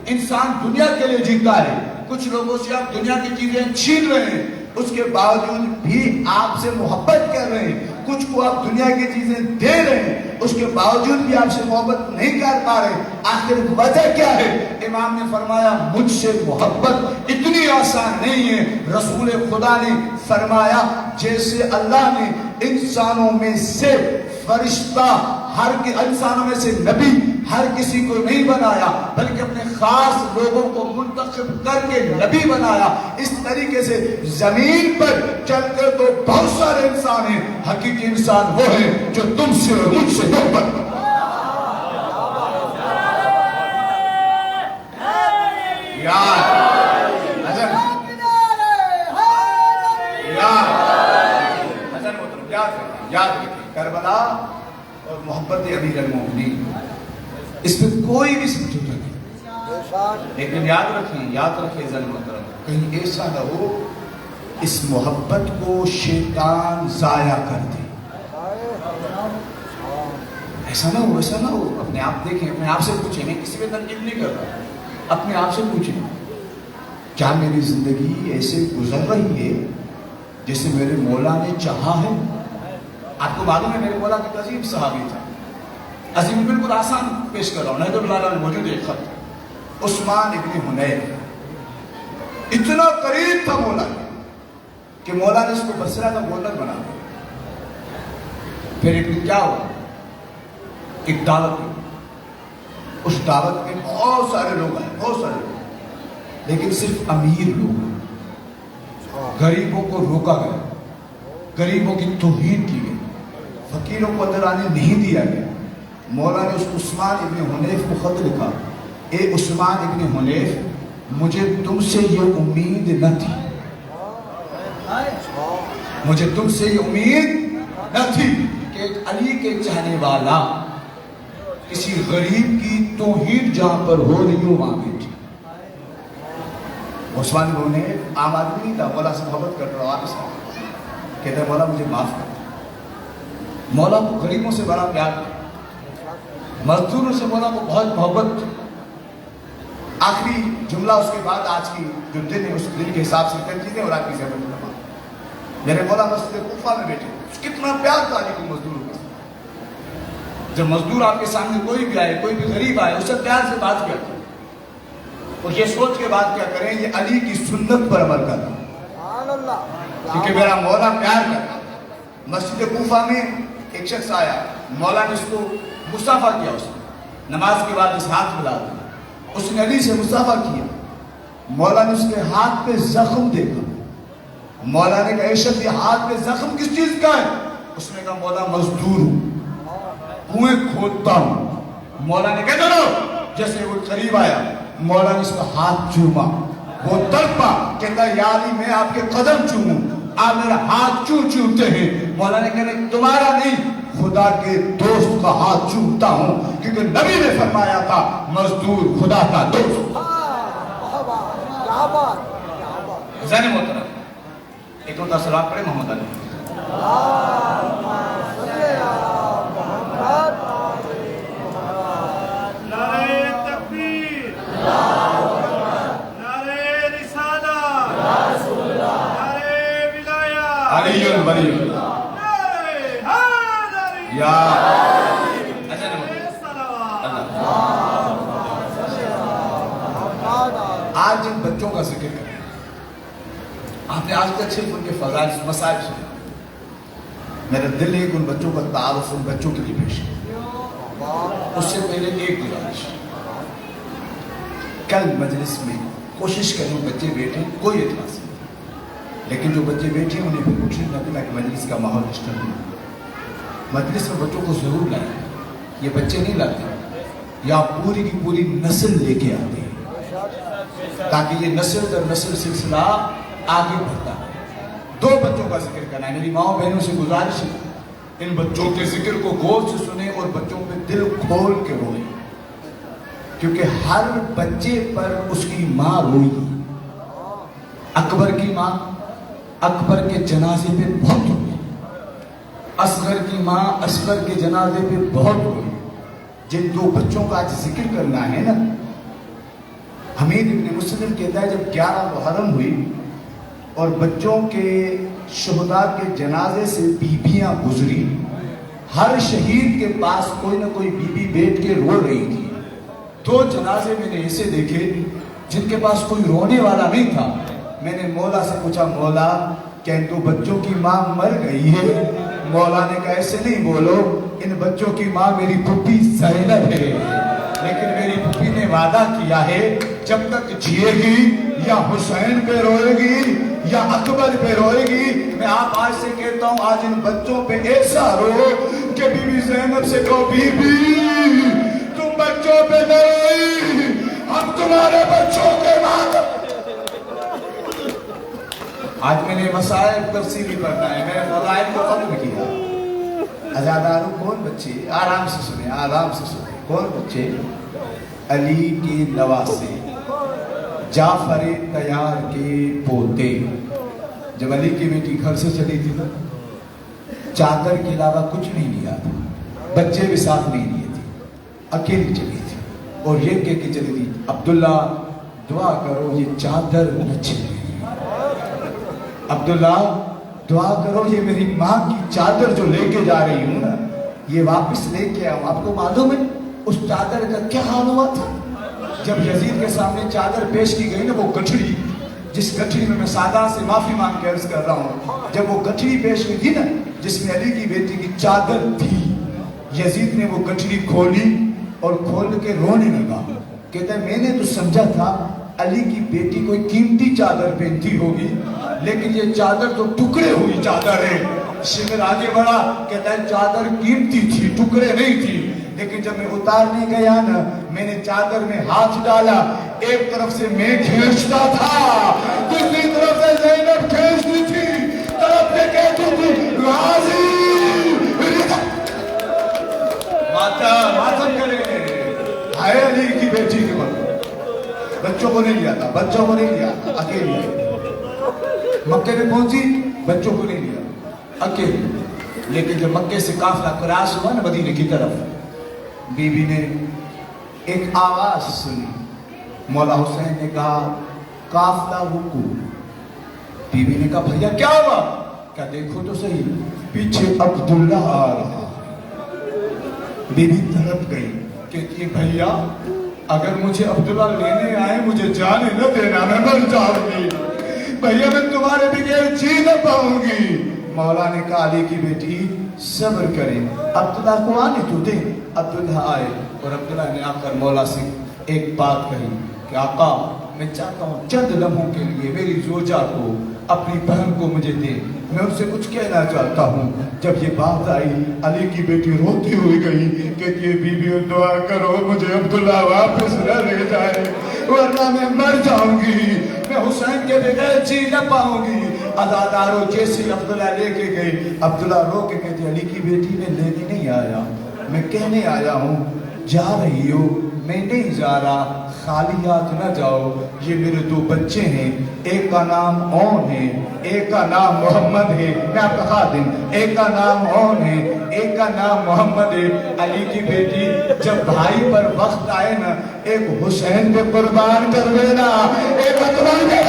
انسان دنیا کے لیے جیتا ہے، کچھ لوگوں سے آپ دنیا کی چیزیں چھین رہے ہیں، اس کے باوجود بھی آپ سے محبت کر رہے ہیں. کچھ کو آپ دنیا کی چیزیں دے رہے ہیں، اس کے باوجود بھی آپ سے محبت نہیں کر پا رہے. آخر وجہ کیا ہے؟ امام نے فرمایا مجھ سے محبت اتنی آسان نہیں ہے. رسول خدا نے فرمایا جیسے اللہ نے انسانوں میں سے فرشتہ انسانوں میں سے نبی ہر کسی کو نہیں بنایا، بلکہ اپنے خاص لوگوں کو منتخب کر کے نبی بنایا۔ اس طریقے سے زمین پر چل کر تو بہت سارے انسان ہیں، حقیقی انسان وہ ہے جو تم سے اور مجھ سے محبت کرتا ہے۔ یاد رکھیں کربلا اور محبت امیر المومنین، اس میں کوئی بھی سمجھوتا نہیں، لیکن یاد رکھیں عزیز محترم، کہیں ایسا نہ ہو اس محبت کو شیطان ضائع کر دے۔ ایسا نہ ہو، اپنے آپ دیکھیں، اپنے آپ سے پوچھیں، میں کسی پہ تنقید نہیں کر رہا، اپنے آپ سے پوچھیں کیا میری زندگی ایسے گزر رہی ہے جیسے میرے مولا نے چاہا ہے؟ آپ کو معلوم ہے میرے مولا کی عظیم صحابی تھا، عظیم بالکل آسان پیش کر رہا ہوں، نہد اللہ میں موجود ایک خط، عثمان ابن حنیف، اتنا قریب تھا مولا کہ مولا نے اس کو بصرہ کا گورنر بنا دیا۔ پھر ایک دن کیا ہوا، ایک دعوت میں، اس دعوت میں بہت سارے لوگ آئے، لیکن صرف امیر لوگ، غریبوں کو روکا گیا، غریبوں کی توہین کی گئی، فقیروں کو اندر آنے نہیں دیا گیا۔ مولا نے اس عثمان ابن حنیف کو خط لکھا، اے عثمان ابن حنیف، مجھے تم سے یہ امید نہ تھی، کہ ایک علی کے چاہنے والا کسی غریب کی توہین جہاں پر ہو رہی ہو وہاں بیٹھی۔ عثمان ابن حنیف عام آدمی نہیں تھا، مولا سے محبت کر رہا واپس کہتا ہے مولا مجھے معاف کر۔ مولا کو غریبوں سے بڑا پیار، مزدوروں سے مولا کو بہت محبت۔ آخری جملہ اس کے بعد آج کی جو دن ہے اس دن کے حساب سے کر چیزیں اور آپ کی زیادہ میرے مولا مسجد کوفہ میں بیٹھے، کتنا پیار تھا علی کو مزدوروں کے ساتھ۔ جب مزدور آپ کے سامنے کوئی بھی آئے، کوئی بھی غریب آئے، اس سے پیار سے بات کیا کریں اور یہ سوچ کے بات کیا کریں یہ علی کی سنت پر عمل کرنا، کیونکہ میرا مولا پیار کرتا۔ مسجد کوفہ میں ایک شخص آیا، مولا نے اس کو مصافحہ کیا، اس نے نماز کے بعد اس ہاتھ ملا دیا، اس نے علی سے مصافحہ کیا، مولا نے اس کے ہاتھ پہ زخم دیکھا، مولا نے کہا اے شخص یہ ہاتھ پہ زخم کس چیز کا ہے؟ اس نے کہا مولا مزدور ہوں، کنویں کھودتا ہوں۔ مولا نے کہا چلو، جیسے وہ قریب آیا مولا نے اس کا ہاتھ چوما، وہ تڑپا، کہتا یا علی میں آپ کے قدم چوموں، آپ میرا ہاتھ چومتے ہیں۔ مولا نے کہا تمہارا نہیں، خدا کے دوست کا ہاتھ چومتا ہوں، کیونکہ نبی نے فرمایا تھا مزدور خدا کا دوست۔ زین محترم ایک روتا سلام پڑھے محمد علی۔ علی الولی یا آج جن بچوں کا ذکر کریں، آپ نے آج تک صرف ان کے فضائل مسائل سنے، میرا دل ہے کہ ان بچوں کا تعارف ان بچوں کے لیے پیش ہے۔ اس سے پہلے ایک گزارش، کل مجلس میں کوشش کریں بچے بیٹھے، کوئی اعتراض نہیں، لیکن جو بچے بیٹھے ہیں انہیں بھی کوشش نہ کرنا کہ مجلس کا ماحول ڈسٹرب نہیں۔ مجلس میں بچوں کو ضرور لائیں، یہ بچے نہیں لاتے، یا پوری کی پوری نسل لے کے آتے ہیں، تاکہ یہ نسل در نسل سلسلہ آگے بڑھتا ہے۔ دو بچوں کا ذکر کرنا ہے، میری ماں بہنوں سے گزارش ہے ان بچوں کے ذکر کو غور سے سنیں اور بچوں پہ دل کھول کے روئیں، کیونکہ ہر بچے پر اس کی ماں روئی۔ اکبر کی ماں اکبر کے جنازے پہ بہت ہوئی، اصغر کی ماں اصغر کے جنازے پہ بہت ہوئی۔ جن دو بچوں کا آج ذکر کرنا ہے نا، حمید ابن مسلم کہتا ہے جب 11 محرم ہوئی اور بچوں کے شہداء کے جنازے سے بیبیاں گزری، ہر شہید کے پاس کوئی نہ کوئی بی بی بیٹھ کے رو رہی تھی۔ دو جنازے میں نے ایسے دیکھے جن کے پاس کوئی رونے والا نہیں تھا۔ میں نے مولا سے پوچھا مولا کہ ان دو بچوں کی ماں مر گئی ہے؟ مولا نے کہا ایسے نہیں بولو، ان بچوں کی ماں میری پھپھی زینب ہے، لیکن میری پھپھی نے وعدہ کیا ہے جب تک جیے گی یا حسین پہ روئے گی یا اکبر پہ روئے گی، میں آپ آج سے کہتا ہوں آج ان بچوں پہ ایسا رو کہ بی بی زینب سے کہو بی بی تم بچوں پہ نہ روئی، ہم تمہارے بچوں کے بعد۔ آج میں نے مسائل تفصیلی پڑھنا ہے، میں نے فضائل کو ختم کیا۔ عزاداروں کون بچے؟ آرام سے سنیں، آرام سے سنیں۔ کون بچے؟ علی کے نواسے، جعفر طیار کے پوتے۔ جب علی کی بیٹی گھر سے چلی تھی چادر کے علاوہ کچھ نہیں لیا تھا، بچے بھی ساتھ نہیں لیے تھے، اکیلی چلی تھی اور یہ کہہ کے چلی تھی عبداللہ دعا کرو یہ چادر نہ چھلے، عبداللہ دعا کرو یہ میری ماں کی چادر جو لے کے جا رہی ہوں نا یہ واپس لے کے آؤں۔ آپ کو معلوم ہے اس چادر کا کیا حال ہوا تھا؟ جب یزید کے سامنے چادر پیش کی گئی نا، وہ گٹھڑی، جس گٹھڑی میں سادہ سے معافی مانگ کے عرض کر رہا ہوں، جب وہ گٹھڑی پیش کی تھی نا جس میں علی کی بیٹی کی چادر تھی، یزید نے وہ گٹھڑی کھولی اور کھول کے رونے لگا، کہتا ہے میں نے تو سمجھا تھا علی کی بیٹی کوئی قیمتی چادر پہنتی ہوگی، لیکن یہ چادر تو ٹکڑے ہوئی چادر ہے۔ شمر آگے بڑھا، کہتا ہے چادر قیمتی تھی، ٹکڑے نہیں تھی، لیکن جب میں اتارنے گیا نا میں نے چادر میں ہاتھ ڈالا، ایک طرف سے میں کھینچتا تھا، دوسری طرف سے زینب کھینچتی تھی، طرف میں کہتی تھی راضی ماتم کرے ہائے علی کی بیٹی کے وقت۔ بچوں کو نہیں لیا تھا، بچوں کو نہیں لیا تھا، اکیلی مکے میں پہنچی، بچوں کو نہیں لیا، اکیلی۔ لیکن جب مکے سے قافلہ کراس ہوا نا مدینے کی طرف، بی بی نے ایک آواز سنی، مولا حسین نے کہا قافلہ رکو۔ بی بی نے کہا بھیا کیا ہوا؟ کہا دیکھو تو صحیح پیچھے عبداللہ آ رہا۔ بی بی تڑپ گئی، کہتی ہے بھیا اگر مجھے عبداللہ لینے آئے مجھے جانے نہ دینا، میں مر جاؤں گی، بھیا میں تمہارے بغیر جی نہ پاؤں گی۔ مولا نے کہا علی کی بیٹی صبر کریں، عبداللہ کو آنے تو دے۔ عبداللہ آئے اور عبداللہ نے آ کر مولا سے ایک بات کہی کہ آقا میں چاہتا ہوں چند لمحوں کے لیے میری زوجہ کو، اپنی بہن کو مجھے دے، میں ان سے کچھ کہنا چاہتا ہوں۔ جب یہ بات آئی علی کی بیٹی روتی ہوئی گئی، کہتی ہے بی بی دعا کرو مجھے عبداللہ واپس نہ لے جائے ورنہ میں مر جاؤں گی، میں حسین کے بغیر جی نہ پاؤں گی۔ عزاداروں جیسے عبداللہ لے کے گئے، عبداللہ رو کے کہتے علی کی بیٹی میں لینے نہیں آیا، میں کہنے آیا ہوں جا رہی ہو، میں نہیں جا رہا، خالی ہاتھ نہ جاؤ، یہ میرے دو بچے ہیں، ایک کا نام اون ہے، ایک کا نام محمد ہے، میں آپ کا خادم، ایک کا نام اون ہے، ایک کا نام محمد ہے۔ علی کی بیٹی جب بھائی پر وقت آئے نا ایک حسین پہ قربان کر دینا، ایک اکبر پہ۔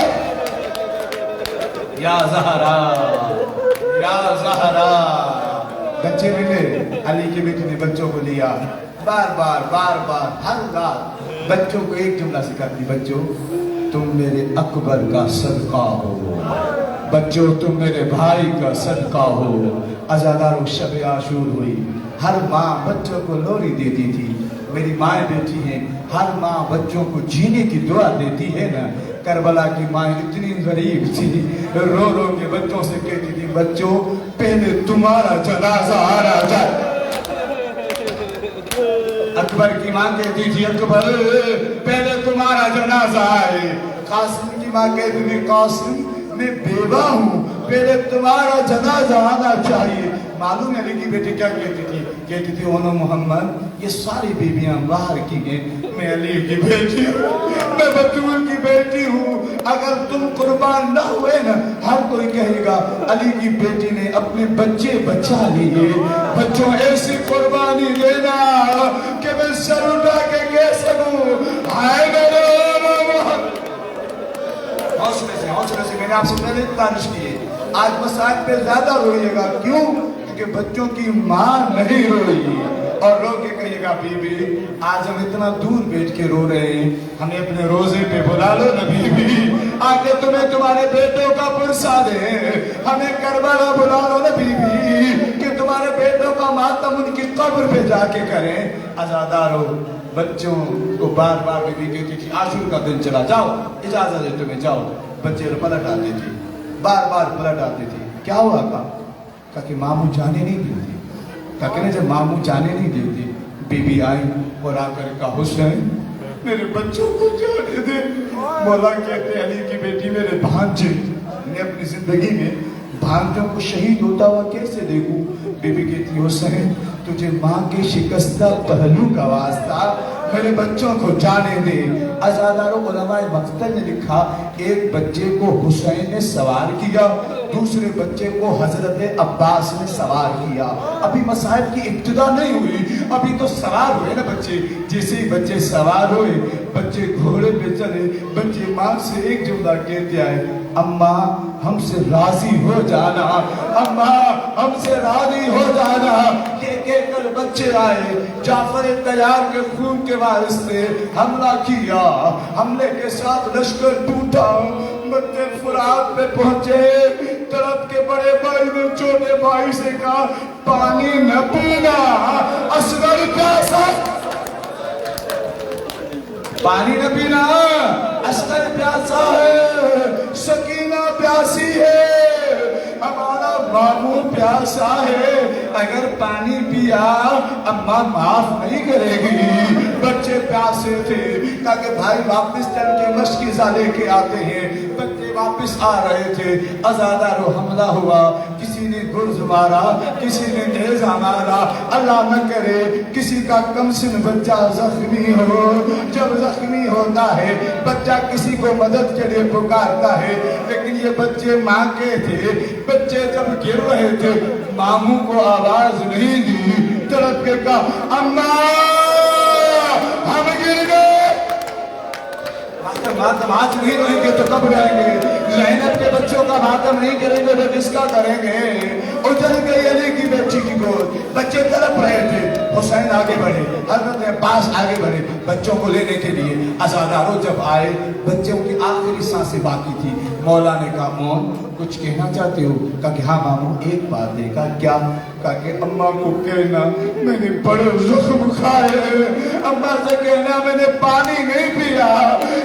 یا زہرا یا زہرا، بچے ملے، علی کی بیٹی نے بچوں کو لیا، بار بار ہر رات بچوں کو ایک جملہ سکھاتی، بچوں تم میرے اکبر کا صدقہ ہو، بچوں تم میرے بھائی کا صدقہ ہو۔ عزاداروں شب عاشور ہوئی، ہر ماں بچوں کو لوری دیتی تھی، میری مائیں بیٹی ہیں، ہر ماں بچوں کو جینے کی دعا دیتی ہے نا۔ کربلا کی مائیں اتنی غریب تھی، رو رو کے بچوں سے کہتی تھی بچوں پہلے تمہارا جنازہ آنا چاہیے۔ اکبر کی ماں کہتی تھی اکبر پہلے تمہارا جنازہ آئے، قاسم کی ماں کہتی تھی قاسم میں بیوہ ہوں، پہلے تمہارا جنازہ آنا چاہیے۔ معلوم ہے علی کی بیٹی کیا کہتی تھی؟ کہتی تھی اونو محمد یہ ساری بیویاں باہر کی ہیں، میں علی کی بیٹی ہوں، میں بطول کی بیٹی ہوں، اگر تم قربان نہ ہوئے نا ہر کوئی کہے گا علی کی بیٹی نے اپنے بچے بچا لیے۔ بچوں ایسی قربانی دینا کہ میں سر اٹھا کے کہہ سکوں آئے میرے محمد۔ حوصلے سے میں نے آپ سے پہلے تانش کی ہے، آج مسائل پہ زیادہ روئیے گا، کیوں؟ کہ بچوں کی ماں نہیں رو رہی ہے، اور رو کے کہیے گا بیوی آج ہم اتنا دور بیٹھ کے رو رہے ہیں, ہمیں اپنے روزے پہ بلا لو نا بیوی, آگے تمہیں تمہارے بیٹوں کا پرسا دے, ہمیں کربلا بلا لو نا بیوی کہ تمہارے بیٹوں کا ماتم ان کی قبر پہ جا کے کریں. عزادارو بچوں کو بار بار بیوی کہتی تھی عاشور کا دن چلا, جاؤ اجازت ہے تمہیں جاؤ. بچے پلٹ آتے تھے, بار بار پلٹ آتے تھے. کیا ہوا کہا کہ ماموں جانے نہیں دیتی. کہا جب ماموں جانے نہیں دیتی, بیوی آئی اور آ کر کہا حسین میرے بچوں کو جانے دے. مولا کہتے علی کی بیٹی میرے بھانجے نے اپنی زندگی میں بھانجوں کو شہید ہوتا ہوا کیسے دیکھوں. بیوی کہتی حسین تجھے ماں کے شکستہ پہلو کا واسطہ میرے بچوں کو جانے دے. عزادارو علماء مقتل نے لکھا ایک بچے کو حسین نے سوار کیا, دوسرے بچے کو حضرت عباس نے سوار کیا. ابھی مصائب کی ابتدا نہیں ہوئی, ابھی تو سوار ہوئے نا بچے. جیسے ہی بچے سوار ہوئے, بچے گھوڑے پہ چلے, بچے ماں سے ایک جملہ کہتے آئے اماں ہم سے راضی ہو جانا, اماں ہم سے راضی ہو جانا. یہ کہہ کر بچے آئے, جعفر تیار کے خون کے وارث نے حملہ کیا, حملے کے ساتھ لشکر ٹوٹا. بچے فرات پہ پہنچے, طرف کے بڑے بھائی نے چھوٹے بھائی سے کہا پانی نہ پینا, اصغر پیاسا, پانی نہ پینا, اصغر پیاسا ہے, سکینہ پیاسی ہے, ہمارا ماموں پیاسا ہے, اگر پانی پیا اماں معاف نہیں کرے گی. بچے پیاسے تھے, کہا کہ بھائی واپس چل کے مشکیزہ لے کے آتے ہیں. بچے واپس آ رہے تھے, عزادارو حملہ ہوا, کسی نے گرز مارا, کسی نے نیزہ مارا, اللہ نہ کرے کسی کا کمسن بچہ زخمی ہو. جب زخمی ہوتا ہے بچہ کسی کو مدد کے لیے پکارتا ہے, لیکن یہ بچے ماں کے تھے. بچے جب گر رہے تھے ماموں کو آواز نہیں دی, طرف کے کہا اماں ہم گر گئے. ماتم آج نہیں رہیں گے تو کب رہیں گے؟ زینب کے بچوں کا ماتم نہیں کریں گے تو کس کا کریں گے؟ اجل گئی علی کی بیٹی کی گود, بچے تڑپ رہے تھے. حسین آگے بڑھے, حضرت عباس آگے بڑھے بچوں کو لینے کے لیے. عزادارو جب آئے, بچوں کی آخری سانسیں باقی تھی. مولا نے کہا مون کچھ کہنا چاہتے ہو؟ کہا کہ ہاں ماموں ایک بات ہے. کہا کیا؟ کہا کہ اماں کو کہنا میں نے بڑے زخم کھائے, اماں سے کہنا میں نے پانی نہیں پیا,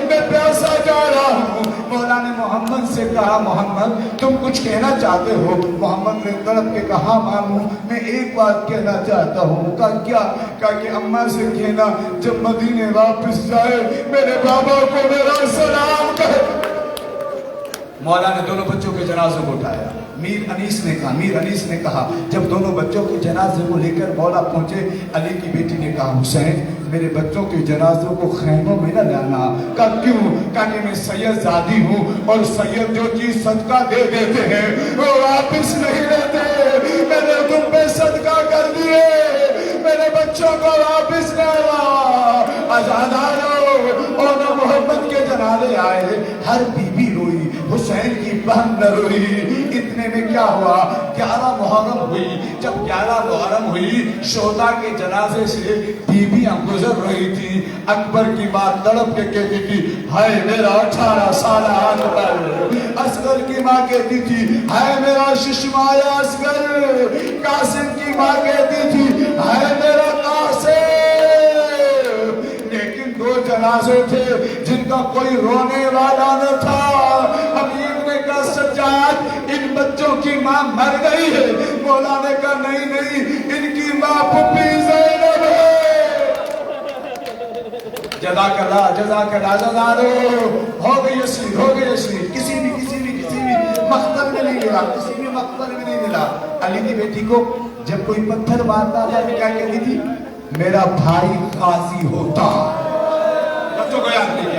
میں پیاسا جا رہا ہوں. مولا نے محمد سے کہا محمد تم کچھ کہنا چاہتے ہو؟ محمد نے تڑپ کے کہا ماموں میں ایک بات کہنا چاہتا ہوں. کہا کیا؟ کہا کہ اماں سے کہنا جب مدینے واپس جائے میرے بابا کو میرا سلام کہے. مولا نے دونوں بچوں کے جنازوں کو اٹھایا. میر انیس نے کہا جب دونوں بچوں کے جنازے کو لے کر مولا پہنچے, علی کی بیٹی نے کہا حسین میرے بچوں کے جنازوں کو خیموں میں نہ لانا. کہا کیوں؟ کہا کہ میں سید زادی ہوں اور سید جو چیز صدقہ دے دیتے ہیں وہ واپس نہیں لیتے. میں نے تم پہ صدقہ کر دیے, میرے بچوں کو واپس لے آیا. عزادارو اور محمد کے جنازے آئے, ہر بی بی روئی, حسین کی بہن نہ روئی. اتنے میں کیا ہوا؟ 11 محرم ہوئی. جب 11 محرم ہوئی شہداء کے جنازے سے بیویاں گزر رہی تھی. اکبر کی ماں تڑپ کے کہتی تھی ہائے میرا 18 سالہ اکبر. اصغر کی ماں کہتی تھی ہائے میرا ششمایا اصغر. قاسم کی ماں کہتی تھی ہائے میرا قاسم. لیکن 2 جنازے تھے جن کا کوئی رونے والا نہ تھا. حبیب نے کہا سجاد ان بچوں کی ماں مر گئی ہے. مولا نے کہا نہیں ان کی ماں پھپھی زینب ہے. جزاک اللہ عزادارو ہو گئی اسیر. کسی بھی مقتل میں نہیں ملا. علی کی بیٹی کو جب کوئی پتھر مارتا تھا کیا کہتی تھی میرا بھائی غازی ہوتا.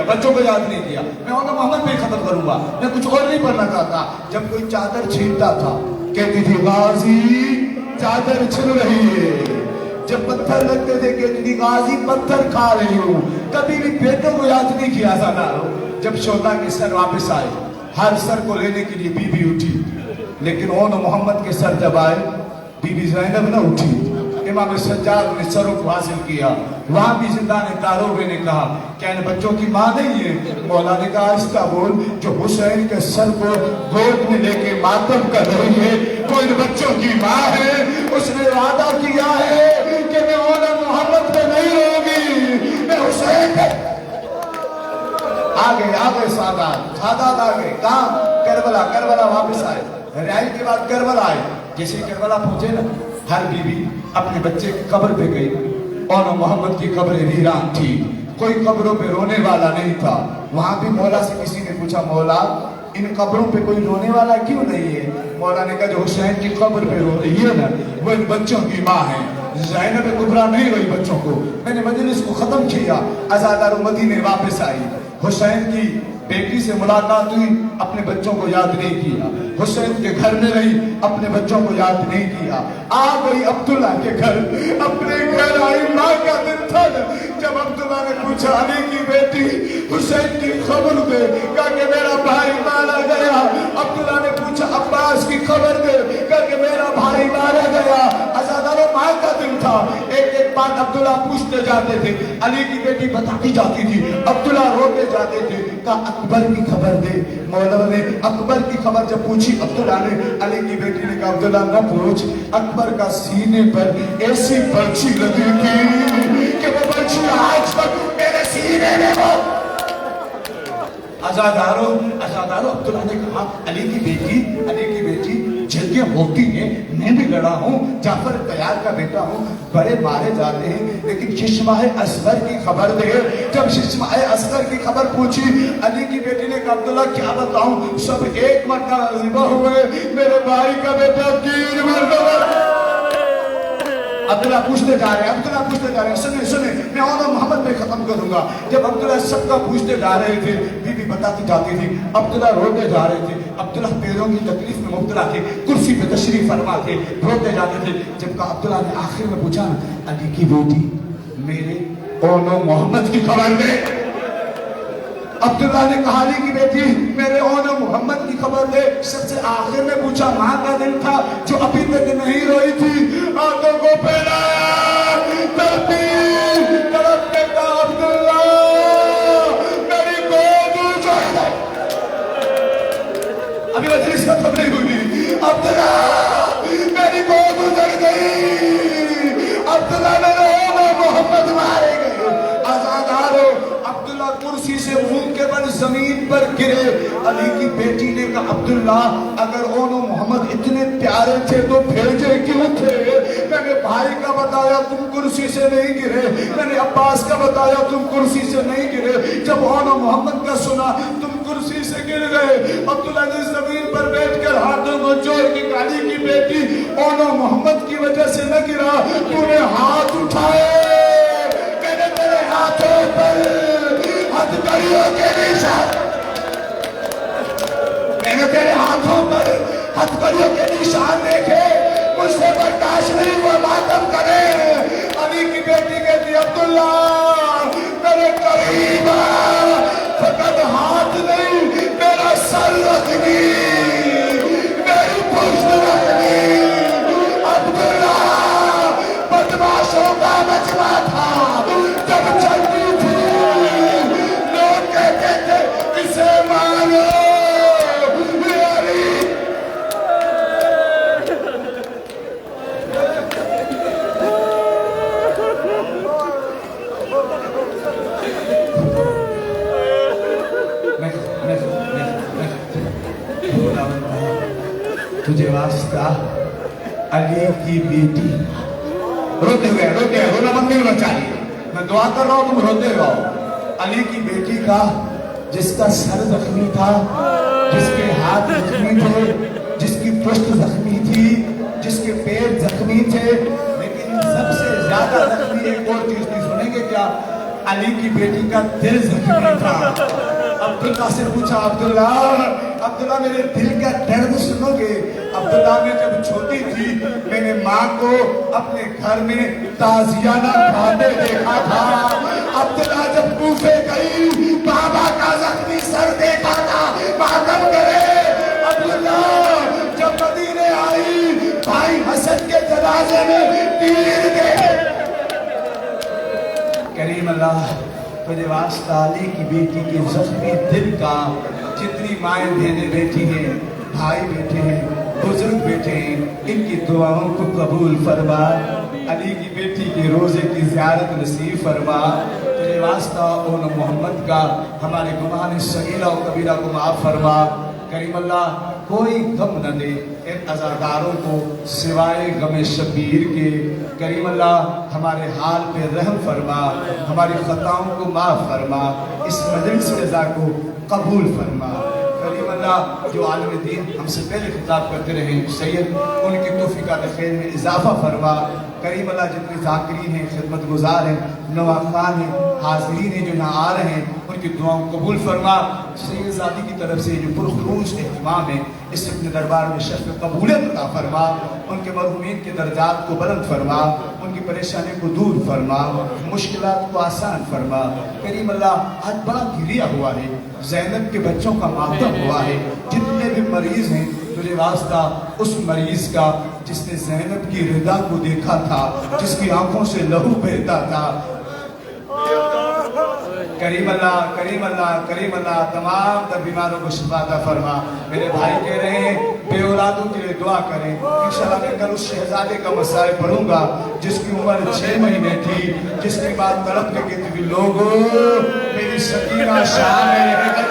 بچوں کو یاد نہیں کیا. میں انہوں محمد پہ ختم کروں گا, میں کچھ اور نہیں پڑھنا چاہتا. جب کوئی چادر چھینتا تھا کہتی تھی غازی چادر چھن رہی ہے. جب پتھر لگتے تھے کہتی تھی غازی پتھر کھا رہی ہوں. کبھی بھی بیٹوں کو یاد نہیں کیا عزادارو. جب شہداء کے سر واپس آئے, ہر سر کو لینے کے لیے بی بی اٹھی, لیکن اون محمد کے سر جب آئے بی بی زینب نہ اٹھی. امام سجاد نے سروں کو حاصل کیا. وہاں بھی زندان داروغے نے کہا کہ ان بچوں کی ماں نہیں ہے. مولا نے کہا آہستہ بول, جو حسین کے سر کو گود میں لے کے ماتم کر رہی ہے وہ ان بچوں کی ماں ہے. اس نے وعدہ کیا ہے کہ میں اولا محمد پہ نہیں رہوں گی, میں حسین پہ. آگے سادات آگے. کہاں؟ کربلا واپس آئے. رہائی کے بعد کربلا آئے. جیسے کربلا پہنچے نا, ہر بیوی اپنے بچے کی قبر پہ گئی. اولا محمد کی قبر ویران تھی, کوئی قبروں پہ رونے والا نہیں تھا. وہاں بھی مولا سے کسی نے پوچھا, مولا ان قبروں پہ کوئی رونے والا کیوں نہیں ہے؟ مولا نے کہا جو حسین کی قبر پہ رو رہی ہے نا وہ ان بچوں کی ماں ہے. زینب کبریٰ نہیں روئی بچوں کو. میں نے مجلس کو ختم کیا, عزادار مدینے واپس آئی. حسین کی بیٹی سے ملاقات ہوئی, اپنے بچوں کو یاد نہیں کیا. حسین کے گھر میں رہی, اپنے بچوں کو یاد نہیں کیا. آ گئی عبداللہ کے گھر, اپنے گھر آئی. ماں کا دن تھا جب عبداللہ نے پوچھا علی کی بیٹی حسین کی خبر دے, کہا کہ میرا بھائی مارا گیا. عبداللہ نے پوچھا عباس کی خبر دے, کہا کہ میرا بھائی مارا گیا. عزاداروں ماں کا دن تھا. ایک بات عبداللہ پوچھتے جاتے تھے, علی کی بیٹی بتاتی جاتی تھی, عبداللہ روتے جاتے تھے. کہا اکبر کی خبر دے. مولا نے اکبر کی خبر جب پوچھی عبداللہ نے, علی کی بیٹی نے کہا عبداللہ نہ پوچھ, اکبر کا سینے پر ایسی پرچی لگی تھی کہ وہ پرچی آج تک میرے سینے میں ہو. عزاداروں عبداللہ نے کہا علی کی بیٹی جنگیں ہوتی ہیں, میں بھی لڑا ہوں, جعفر تیار کا بیٹا ہوں, بڑے مارے جاتے ہیں, لیکن ششمہ اصغر کی خبر دے. جب ششمہ اصغر کی خبر پوچھی, علی کی بیٹی نے کہا عبداللہ کیا بتاؤں, سب ایک مرتبہ ذبح ہوئے, میرے بھائی کا بیٹا 3 مرتبہ. عبداللہ پوچھتے جا رہے ہیں, سنیں میں اولا محمد میں ختم کروں گا. جب عبداللہ سب کا پوچھتے جا رہے تھے, بی بی بتاتی جاتی تھی, عبداللہ روتے جا رہے تھے. عبداللہ پیروں کی تکلیف میں مبتلا تھے, کرسی پہ تشریف فرما تھے, روتے جاتے تھے. جب کہا عبداللہ نے آخر میں پوچھا علی کی بیٹی میرے اولا محمد کی خبر دے. عبداللہ نے کہا علی کی بیٹی میرے اولا محمد کی خبر دے. سب سے آخر میں پوچھا, ماں کا دل تھا جو ابھی تک نہیں روئی تھی, آنکھوں کو پھیلایا, طرف نے کہا عبداللہ میری گود اجڑ گئی. ابھی مجلس ختم نہیں ہوئی. عبداللہ میری گود اجڑ گئی, عبداللہ میرے اولا محمد مارے گئے. عزاداروں عبداللہ کرسی سے منہ کے بل زمین پر گرے. علی کی بیٹی نے کہا عبداللہ اگر اولا محمد اتنے پیارے تھے تو بھیجے کیوں تھے؟ میں نے بھائی کا بتایا تم کرسی سے نہیں گرے, میں نے عباس کا بتایا تم کرسی سے نہیں گرے, جب اولا محمد کا سنا تم کرسی سے گر گئے. عبداللہ نے زمین پر بیٹھ کر ہاتھوں کو جوڑ کے علی کی بیٹی اولا محمد کی وجہ سے نہ گرا, تو نے ہاتھ اٹھائے, میں نے تیرے ہاتھوں پر ہتھکڑیوں کے نشان, میں نے تیرے ہاتھوں پر ہتھکڑیوں کے نشان دیکھے, مجھ سے برداشت نہیں وہ ماتم کرے. علی کی بیٹی کہتی عبداللہ میرے قریب فقط ہاتھ نہیں میرا سر رکھنی, میری پشت رکھنی. عبداللہ بدماشوں کا مجمع تھا, جب چلتی تھی لوگ کہتے تھے اسے مانو. تجھے واسطہ علی کی بیٹی. روتے ہوئے رونا بند نہیں ہونا چاہیے, میں دعا کر رہا ہوں تم روتے رہو. علی کی بیٹی کا جس کا سر زخمی تھا, جس کے ہاتھ زخمی تھے, جس کی پشت زخمی تھی, جس کے پیر زخمی تھے, لیکن سب سے زیادہ زخمی ایک اور چیز تھی, سنیں گے کیا؟ علی کی بیٹی کا دل زخمی تھا. عبداللہ سے پوچھا عبداللہ میرے دل کا درد سنو گے؟ عبداللہ نے جب چھوٹی تھی میں نے ماں کو اپنے گھر میں تازیانہ کھاتے دیکھا تھا. عبداللہ جب کوفے گئی بابا کا زخمی سر دیکھا تھا, ماتم کرے. عبداللہ جب مدینے آئی بھائی حسن کے جنازے میں تیر کے اللہ تجھے واسطہ علی کی بیٹی کے زخمی دل کا جتنی مائیں بہنیں بیٹھی ہیں، بھائی بیٹھے ہیں، بزرگ بیٹھے ہیں، ان کی دعاؤں کو قبول فرما، علی کی بیٹی کے روزے کی زیارت نصیب فرما، تجھے واسطہ اون محمد کا ہمارے گناہ صغیرہ و کبیرہ کو معاف فرما۔ کریم اللہ کوئی غم نہ دے ان عزاداروں کو سوائے غم شبیر کے۔ کریم اللہ ہمارے حال پہ رحم فرما، ہماری خطاؤں کو معاف فرما، اس مجلس رضا کو قبول فرما۔ کریم اللہ جو عالم دین ہم سے پہلے خطاب کرتے رہے سید، ان کی توفیقات خیر میں اضافہ فرما۔ کریم اللہ جتنے ذاکرین ہیں، خدمت گزار ہیں، نواخوان ہیں، حاضرین ہیں جو یہاں آ رہے ہیں، ان کی دعاؤں قبول فرما۔ سید زادی کی طرف سے جو پرخروش اہتمام ہے، اس سے اپنے دربار میں شرف قبولیت عطا فرما، ان کے مرحومین کے درجات کو بلند فرما، ان کی پریشانی کو دور فرما، مشکلات کو آسان فرما۔ کریم اللہ آج بڑا گھریا ہوا ہے، زینب کے بچوں کا ماتم ہوا ہے، جتنے بھی مریض ہیں تجھے واسطہ اس مریض کا جس نے زینب کی رضا کو دیکھا تھا، جس کی آنکھوں سے لہو بہتا تھا۔ کریم اللہ کریم اللہ کریم اللہ تمام در بیماروں کو شفا عطا فرما۔ میرے بھائی کہہ رہے ہیں بے اولادوں کے لیے دعا کریں، انشاءاللہ میں کل اس شہزادے کا مسائل پڑھوں گا جس کی عمر 6 مہینے تھی، جس کے بعد تڑپ کے کہتی تھی لوگوں میری سکینہ شام میں رہ گئی،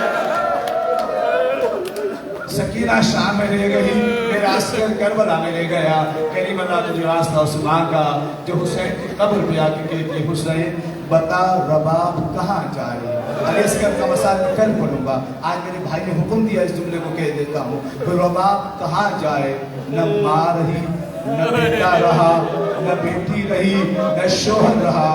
سکینہ شام میں رہ گئی، میرا عسکر کربلا میں رہ گیا۔ کریم اللہ تجھے واسطہ اس ماں کا جو حسین کی قبر پہ آ کے کہتی حسین بتا رباب کہاں جائے۔ علی اصغر کا مسائل میں کل پڑھوں گا، آج میرے بھائی نے حکم دیا اس جملے کو کہہ دیتا ہوں، رباب کہاں جائے، نہ ماں رہی نہ بیٹا رہا نہ بیٹی رہی نہ شوہر رہا،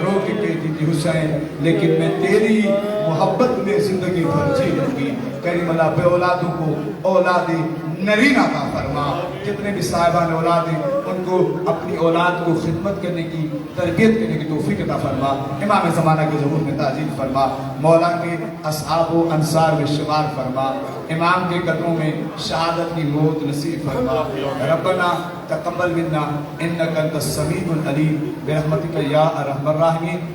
رو کے کہتی تھی حسین لیکن میں تیری محبت میں زندگی بھر جی لوں گی۔ کریم اللہ بے اولادوں کو اولاد نرین عطا فرما، جتنے بھی صاحبان اولاد ہیں ان کو اپنی اولاد کو خدمت کرنے کی تربیت کرنے کی توفیق عطا فرما، امام زمانہ کے ظہور میں تعظیم فرما، مولا کے اصحاب و انصار میں شمار فرما، امام کے قدموں میں شہادت کی موت نصیب فرما۔ ربنا تقبل منا انک انت السمیع العلیم برحمتک یا ارحم الراحمین۔